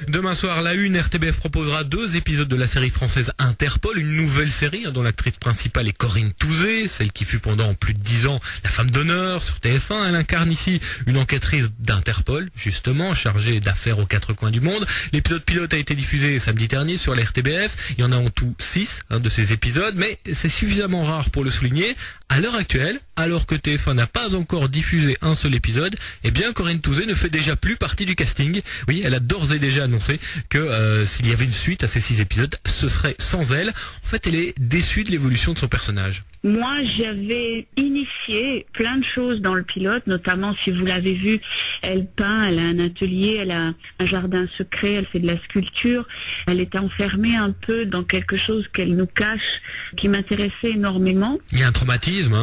Demain soir, la Une, RTBF proposera 2 épisodes de la série française Interpol, une nouvelle série dont l'actrice principale est Corinne Touzé, celle qui fut pendant plus de 10 ans la femme d'honneur sur TF1. Elle incarne ici une enquêtrice d'Interpol, justement, chargée d'affaires aux 4 coins du monde. L'épisode pilote a été diffusé samedi dernier sur la RTBF. Il y en a en tout 6 de ces épisodes, mais c'est suffisamment rare pour le souligner. À l'heure actuelle, alors que TF1 n'a pas encore diffusé un seul épisode, eh bien Corinne Touzé ne fait déjà plus partie du casting. Oui, elle a d'ores et déjà annoncé que s'il y avait une suite à ces 6 épisodes, ce serait sans elle. En fait, elle est déçue de l'évolution de son personnage. Moi, j'avais initié plein de choses dans le pilote, notamment, si vous l'avez vu, elle peint, elle a un atelier, elle a un jardin secret, elle fait de la sculpture. Elle est enfermée un peu dans quelque chose qu'elle nous cache, qui m'intéressait énormément. Il y a un traumatisme,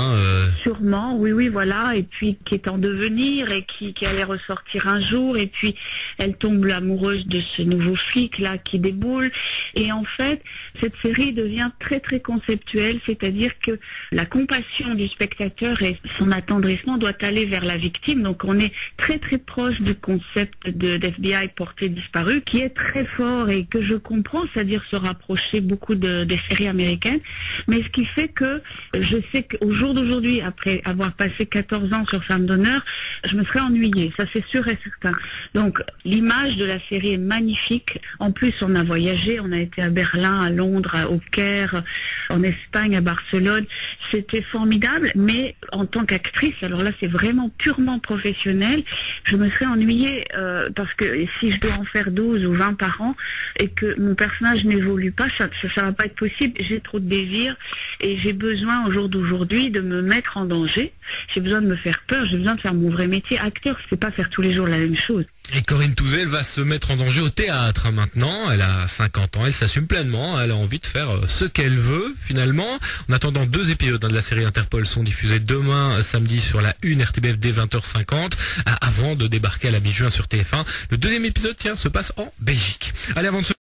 Sûrement, oui, voilà, et puis qui est en devenir et qui allait ressortir un jour, et puis elle tombe amoureuse de ce nouveau flic-là qui déboule. Et en fait, cette série devient très très conceptuelle, c'est-à-dire que la compassion du spectateur et son attendrissement doit aller vers la victime. Donc on est très très proche du concept d'FBI porté disparu, qui est très fort et que je comprends, c'est-à-dire se rapprocher beaucoup des séries américaines. Mais ce qui fait que je sais qu'au jour d'aujourd'hui, après avoir passé 14 ans sur Femme d'honneur, je me serais ennuyée, ça c'est sûr et certain. Donc l'image de la série est magnifique. En plus, on a voyagé, on a été à Berlin, à Londres, au Caire, en Espagne, à Barcelone. C'était formidable, mais en tant qu'actrice, alors là c'est vraiment purement professionnel, je me serais ennuyée parce que si je dois en faire 12 ou 20 par an et que mon personnage n'évolue pas, ça va pas être possible. J'ai trop de désirs et j'ai besoin au jour d'aujourd'hui de me mettre en danger. J'ai besoin de me faire peur, j'ai besoin de faire mon vrai métier. Acteur, c'est pas faire tous les jours la même chose. Et Corinne Touzé, elle va se mettre en danger au théâtre maintenant. Elle a 50 ans, elle s'assume pleinement. Elle a envie de faire ce qu'elle veut finalement. En attendant, 2 épisodes de la série Interpol sont diffusés demain samedi sur la Une RTBF dès 20h50 avant de débarquer à la mi-juin sur TF1. Le 2e épisode, se passe en Belgique. Allez, avant de se